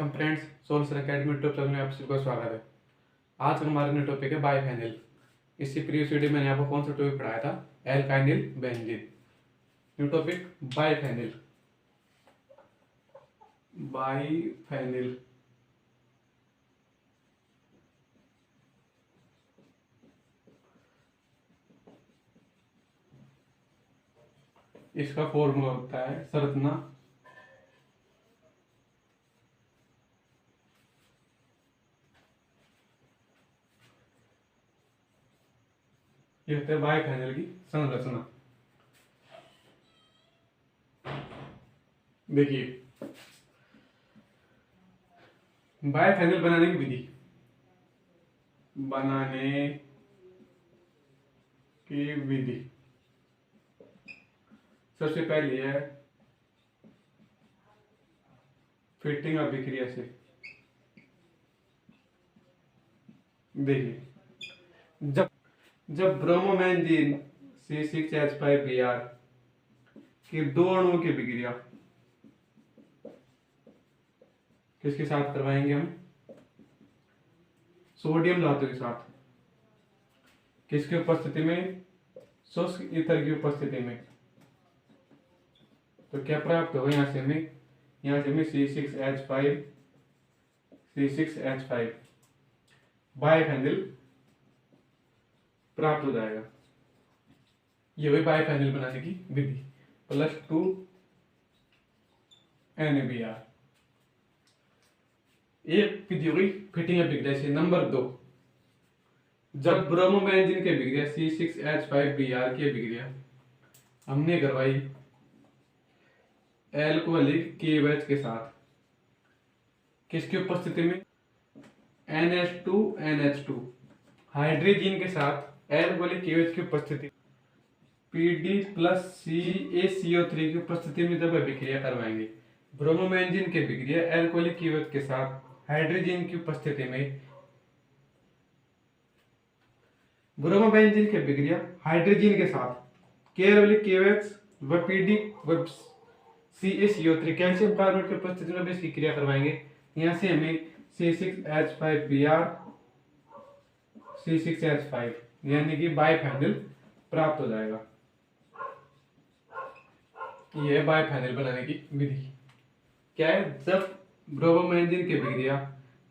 Friends, सोल्सर academy YouTube channel में आप सभी का स्वागत है। आज का हमारा न्यू टॉपिक है बाइफेनिल। इससे प्रीवियस वीडियो में मैंने आपको कौन सा टॉपिक पढ़ाया था? Alkynyl benzene. New topic biphenyl. Biphenyl इसका फॉर्मूला होता है संरचना ये होता है बाइफेनिल की संरचना। देखिए, बाइफेनिल बनाने की विधि। बनाने की विधि सबसे पहली है फिटिंग अभिक्रिया से। देखिए, जब जब ब्रोमोबेंजीन C6H5Br के दो अणुओं की अभिक्रिया किसके साथ करवाएंगे हम? सोडियम धातु के साथ। किसकी उपस्थिति में? शुष्क ईथर की उपस्थिति में। तो क्या प्राप्त होगा? यहाँ से हमें C6H5 बाइफेनिल प्राप्त हो जाएगा। ये वही बाइफेनिल बनाने की विधि। +2 NaBr। एक विधि हो गई फिटिंग अभिक्रिया से। नंबर 2, जब ब्रोमोबेंजीन की अभिक्रिया C6H5Br की अभिक्रिया हमने करवाई एल्कोहलिक KOH के साथ। किसकी उपस्थिति में? NH2NH2 हाइड्रोजन के साथ एल्कोहलिक KOH की उपस्थिति, PD + CaCO3 की उपस्थिति में जब अभिक्रिया करवाएंगे ब्रोमोबेंजीन की अभिक्रिया एल्कोहलिक KOH के साथ हाइड्रोजन की उपस्थिति में, ब्रोमोबेंजीन की अभिक्रिया हाइड्रोजन के साथ एल्कोहलिक KOH व PD व CaCO3 कैल्शियम कार्बोनेट की उपस्थिति में भी इसकी क्रिया करवाएंगे। यहाँ से हमें C6H5Br C6H5 यानी कि बाइफेनिल प्राप्त हो जाएगा। यह है बाइफेनिल बनाने की विधि। क्या है? जब ब्रोमोबेंजीन की अभिक्रिया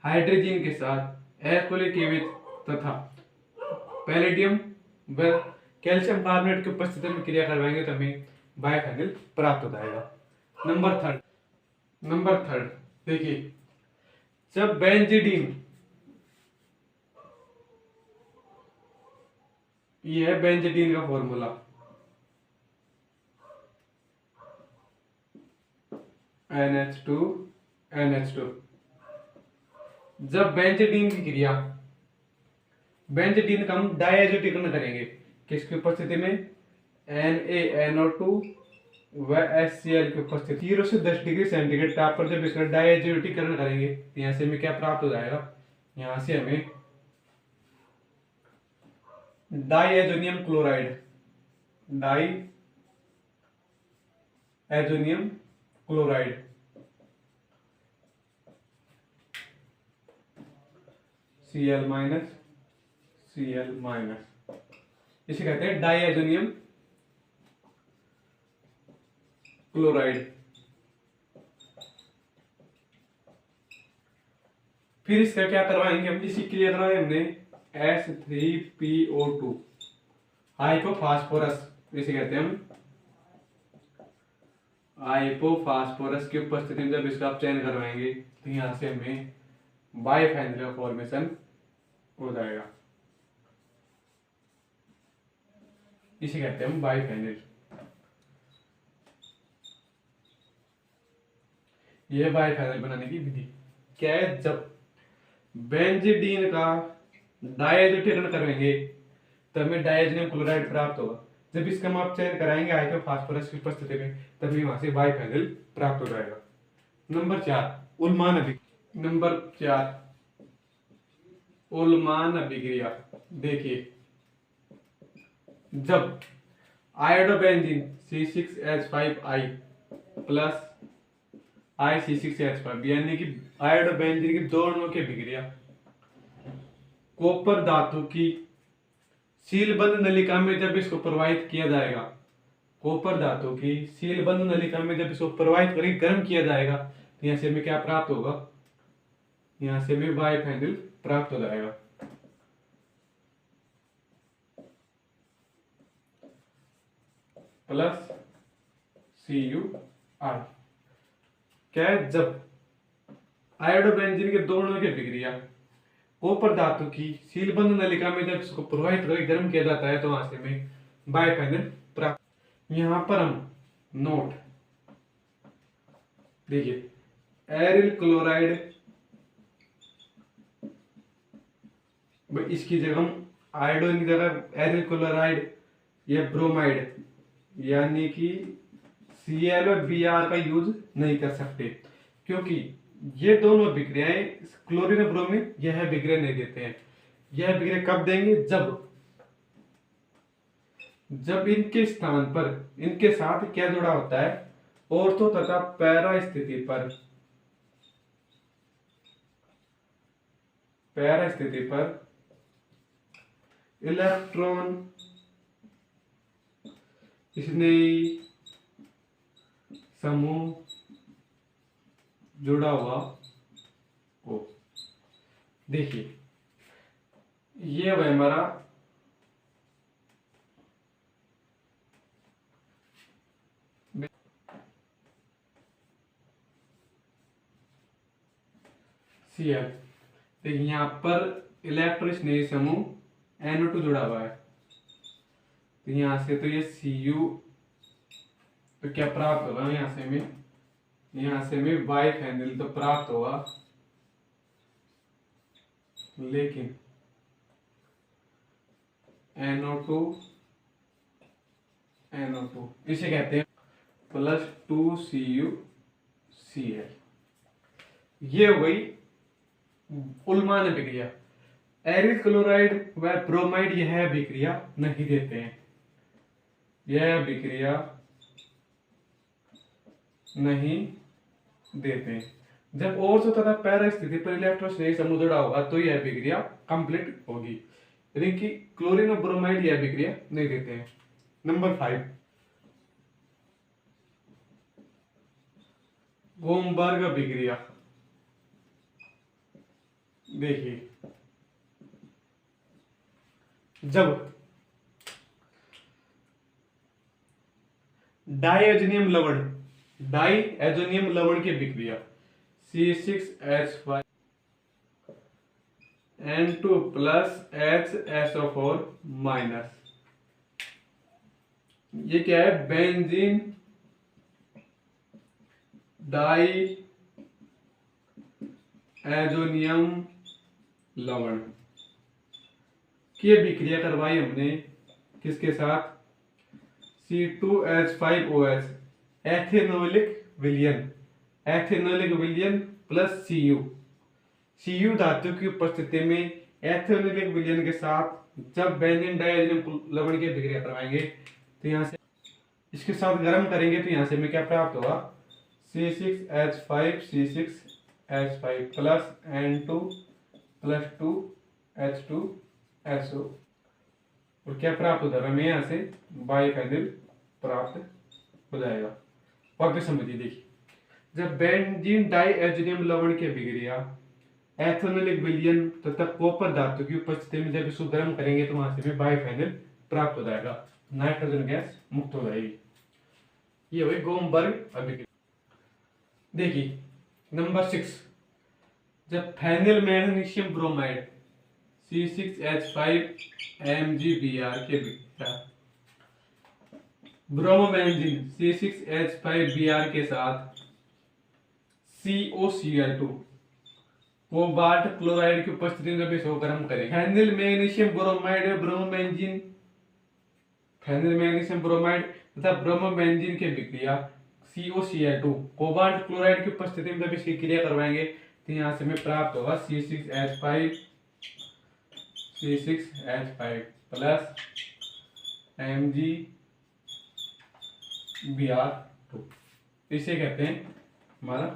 हाइड्रोजन के साथ एल्कोहलिक KOH तथा पैलेडियम व कैल्शियम कार्बोनेट की उपस्थिति में क्रिया करवाएंगे तो हमें बाइफेनिल प्राप्त हो जाएगा। नंबर थर्ड देखिए, जब बेंजीडीन, ये है बेंजीडीन का फॉर्मूला, NH2NH2। जब बेंजीडीन की क्रिया, बेंजीडीन का हम डायजोटीकरण करेंगे किसकी उपस्थिति में? NaNO2 व HCl की उपस्थिति। 0 से 10 डिग्री सेंटीग्रेड ताप पर जब इसका डायजोटीकरण करेंगे तो यहाँ से हमें क्या प्राप्त हो जाएगा? यहाँ से हमें diazonium chloride, diazonium chloride Cl- इसे कहते हैं डाइएजोनियम क्लोराइड। फिर इसका क्या करवाएंगे हम? जिसकी क्रिया करवाएंगे हमने H3PO2 हाइपोफास्फोरस, इसे कहते हैं हम हाइपोफास्फोरस की उपस्थिति में जब इसका आप चयन करवाएंगे तो यहां से हमें बाइफेनिल का फॉर्मेशन हो जाएगा। इसे कहते हैं हम बाइफेनिल। यह बाइफेनिल बनाने की विधि। क्या है? जब बेंजीडीन का डायजोटीकरण करेंगे तब हमें डायजोनियम क्लोराइड प्राप्त होगा। जब इसका हम आप चयन कराएंगे हाइपोफास्फोरस की उपस्थिति में तभी वहां से बाइफेनिल प्राप्त हो जाएगा। नंबर 4, उल्मान अभिक्रिया। देखिए, जब iodobenzene C6H5I plus I C6H5, यानी कि आयोडो बेंजीन की दोनों की अभिक्रिया कॉपर धातु की सीलबंद नलिका में जब इसको प्रवाहित किया जाएगा, कॉपर धातु की सीलबंद नलिका में जब इसको प्रवाहित करके गर्म किया जाएगा, तो यहाँ से हमें क्या प्राप्त होगा, यहाँ से हमें बाइफेनिल प्राप्त हो जाएगा। Plus CuR। क्या है, जब आयोडो बेंजीन के दोनों की अभिक्रिया कॉपर धातु की सीलबंद नलिका में जब इसको प्रवाहित करके गर्म किया जाता है, तो वहां से हमें बाइफेनिल प्राप्त। यहां पर हम नोट देखिए, एरिल क्लोराइड, इसकी जगह हम आयोडीन की जगह एरिल क्लोराइड या ब्रोमाइड यानी कि Cl और Br का यूज नहीं कर सकते, क्योंकि ये दोनों अभिक्रियाएं क्लोरीन और ब्रोमीन यह अभिक्रिया नहीं देते हैं। यह अभिक्रिया कब देंगे, जब इनके स्थान पर इनके साथ क्या जुड़ा होता है, ऑर्थो तथा पैरा स्थिति पर इलेक्ट्रॉन स्नेही समूह जुड़ा हुआ हो। देखिए, ये वह हमारा Cl। देखिए यहाँ पर इलेक्ट्रो स्नेही समूह NO2 जुड़ा हुआ है, तो यहाँ से तो ये Cu, तो क्या प्राप्त होगा, यहाँ से हमें बाइफेनिल तो प्राप्त होगा, लेकिन NO2 इसे कहते हैं प्लस 2CuCl। ये हो गई उल्मान अभिक्रिया। एरिल क्लोराइड व ब्रोमाइड यह अभिक्रिया नहीं देते हैं, यह अभिक्रिया नहीं देते हैं। जब ऑर्थो तथा पैरा स्थिति पर इलेक्ट्रॉन स्नेही समूह जुड़ा होगा, तो यह अभिक्रिया कंप्लीट होगी, यानी कि क्लोरीन और ब्रोमाइड यह अभिक्रिया नहीं देते हैं। नंबर 5, गोमबर्ग अभिक्रिया। देखिए, जब डाइएजोनियम लवण की अभिक्रिया C6H5 N2 plus HSO4 minus, ये क्या है, बेंजीन डाइएजोनियम लवण की अभिक्रिया करवाई हमने किसके साथ, C2H5OH एथेनोलिक विलयन प्लस Cu धातु की उपस्थिति में एथेनोलिक विलयन के साथ जब बेंजीन डाइएजोनियम लवण की अभिक्रिया करवाएंगे, तो यहाँ से इसके साथ गर्म करेंगे, तो यहाँ से हमें क्या प्राप्त होगा, C6H5 plus N2 plus 2H2SO, और क्या प्राप्त होता है हमें, यहाँ से बाइफेनिल प्राप्त हो जाएगा। वापस समझिए, देखिए, जब बेंजीन डाइएजोनियम लवण की अभिक्रिया एथेनोलिक विलयन तथा कॉपर धातु की उपस्थिति में जब इसको गर्म करेंगे, तो वहां से हमें बाइफेनिल प्राप्त हो जाएगा, नाइट्रोजन गैस मुक्त हो जाएगी। ये हुई गोमबर्ग अभिक्रिया। देखिए, नंबर 6, जब फेनिल मैग्नीशियम ब्रोमाइड C6H5MgBr के अभिक्रिया ब्रोमोबेंजीन C6H5Br के साथ COCl2 कोबाल्ट क्लोराइड की उपस्थिति में जब इसको गर्म करें, फेनिल मैग्नीशियम ब्रोमाइड तथा ब्रोमोबेंजीन की अभिक्रिया COCl2 कोबाल्ट क्लोराइड की उपस्थिति में जब इसकी क्रिया करवाएंगे, तो यहाँ से हमें प्राप्त होगा C6H5 प्लस MgBr2, इसे कहते हैं हमारा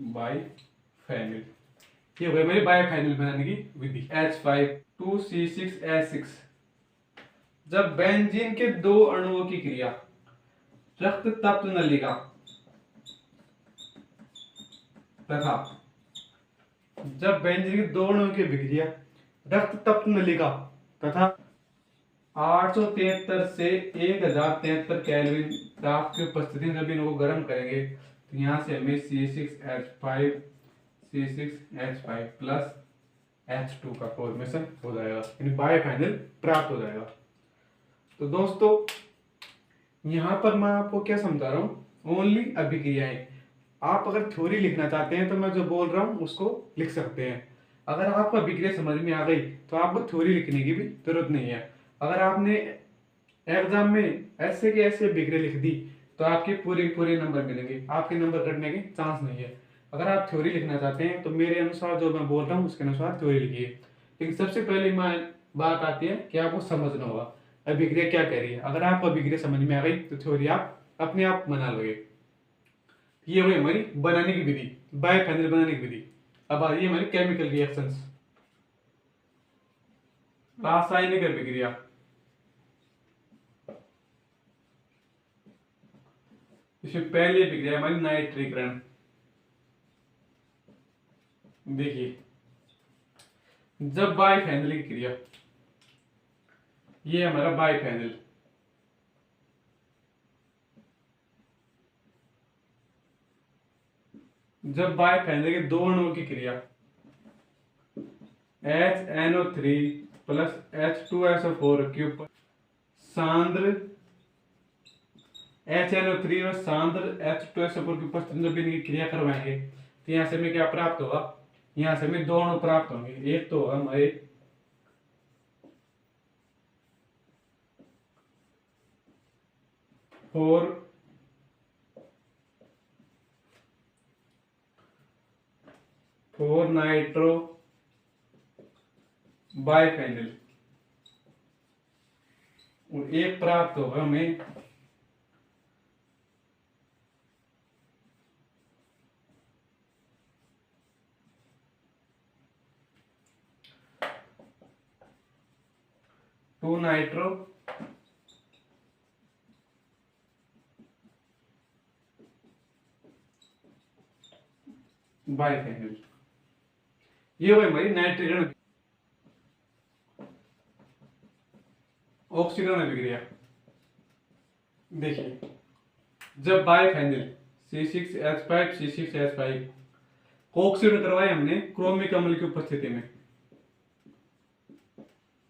बाइफेनिल। ये हो गई मेरी बाइफेनिल बनाने की विधि। H5 2C6H6। जब बेंजीन के दो अणुओं की क्रिया रक्त तप्त नलिका तथा जब बेंजीन के दो अणुओं की अभिक्रिया रक्त तप्त नलिका तथा 873 से 1073 केल्विन ताप की उपस्थिति में जब इनको गर्म करेंगे तो यहाँ से हमें C6H5 प्लस H2 का फॉर्मेशन हो जाएगा, यानी बाइफेनिल प्राप्त हो जाएगा। तो दोस्तों यहाँ पर मैं आपको क्या समझा रहा हूँ, ओनली अभिक्रियाएं। आप अगर थ्योरी लिखना चाहते हैं तो मैं जो बोल रहा हूँ उसको लिख सकते हैं। अगर आपको अभिक्रिया समझ में आ गई तो आपको थ्योरी लिखने की भी जरूरत नहीं है। अगर आपने एग्जाम में ऐसे के ऐसे अभिक्रिया लिख दी तो आपके पूरे नंबर मिलेंगे, आपके नंबर कटने के चांस नहीं है। अगर आप थ्योरी लिखना चाहते हैं तो मेरे अनुसार जो मैं बोल रहा हूँ उसके अनुसार थ्योरी लिखिए। लेकिन सबसे पहले बात आती है कि आपको समझना होगा अभिक्रिया क्या कह रही है। अगर आपको अभिक्रिया समझ में आ गई तो थ्योरी आप अपने आप बना लोगे। ये हुई हमारी बनाने की विधि, बाइफेनिल बनाने की विधि। अब आ रही है हमारी केमिकल रिएक्शंस, रासायनिक अभिक्रिया। इसमें पहली अभिक्रिया हमारी नाइट्रीकरण। देखिए जब बाइफेनिल की क्रिया, ये हमारा बाइफेनिल, जब बाइफेनिल के दो अणुओं की क्रिया HNO3 प्लस H2SO4 के ऊपर सांद्र HNO3 और सांद्र H2SO4 के ऊपर जब इनकी क्रिया करवाएंगे तो यहाँ से हमें क्या प्राप्त होगा, यहाँ से हमें दो अणु प्राप्त होंगे। एक तो होगा हमारे फोर नाइट्रो बाइफेनिल और एक प्राप्त होगा हमें टू नाइट्रो बाइफेनिल। ये हो हमारी नाइट्रीकरण ऑक्सीकरण अभिक्रिया। देखिए जब बाइफेनिल C6H5 को ऑक्सीकरण करवाया हमने क्रोमिक अम्ल की उपस्थिति में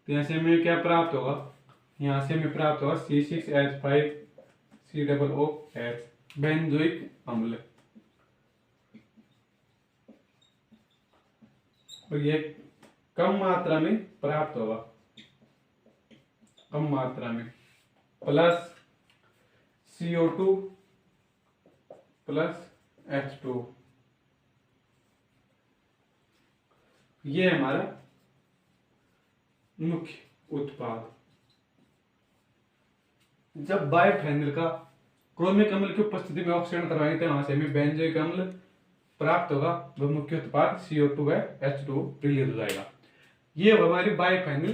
तो यहाँ से हमें क्या प्राप्त होगा, यहाँ से हमें प्राप्त होगा C6H5COOH बेंजोइक अम्ल। और ये कम मात्रा में प्राप्त होगा, कम मात्रा में, प्लस CO2 प्लस H2। ये हमारा मुख्य उत्पाद। जब बाइफेनिल का क्रोमिक अम्ल की उपस्थिति में ऑक्सीकरण करवाएंगे तो वहां से हमें बेंजोइक अम्ल प्राप्त होगा, वह मुख्य उत्पाद CO2 व H2 रिलीज हो जाएगा। ये हमारी बाइफेनिल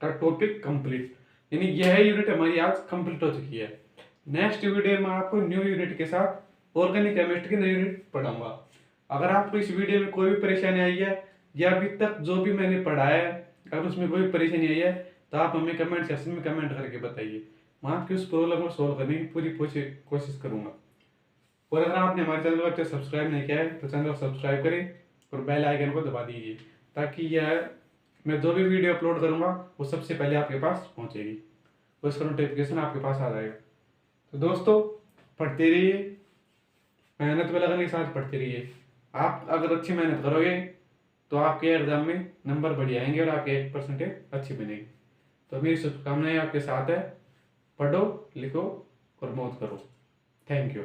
का टॉपिक कंप्लीट, यानी यह यूनिट हमारी आज कंप्लीट हो चुकी है। नेक्स्ट वीडियो में आपको न्यू यूनिट के साथ ऑर्गेनिक केमिस्ट्री की नई यूनिट पढ़ाऊंगा। अगर आपको इस वीडियो में कोई भी परेशानी आई है या अभी तक जो भी मैंने पढ़ाया है अगर उसमें कोई परेशानी आई है तो आप हमें कमेंट सेक्शन में कमेंट करके बताइए, मैं आपकी उस प्रॉब्लम को सॉल्व करने की पूरी कोशिश करूंगा। और अगर आपने हमारे चैनल को अब तक सब्सक्राइब नहीं किया है तो चैनल को सब्सक्राइब करें और बेल आइकन को दबा दीजिए ताकि यह मैं जो भी वीडियो अपलोड करूंगा वो सबसे पहले आपके पास पहुंचेगी, उसका नोटिफिकेशन आपके पास आ जाएगा। तो दोस्तों पढ़ते रहिए, मेहनत में लगने के साथ पढ़ते रहिए। आप अगर अच्छी मेहनत करोगे तो आपके एग्जाम में नंबर बढ़िया आएंगे और आपके 1% अच्छी बनेगी। तो मेरी शुभकामनाएं आपके साथ है, पढ़ो लिखो और मौज करो। Thank you.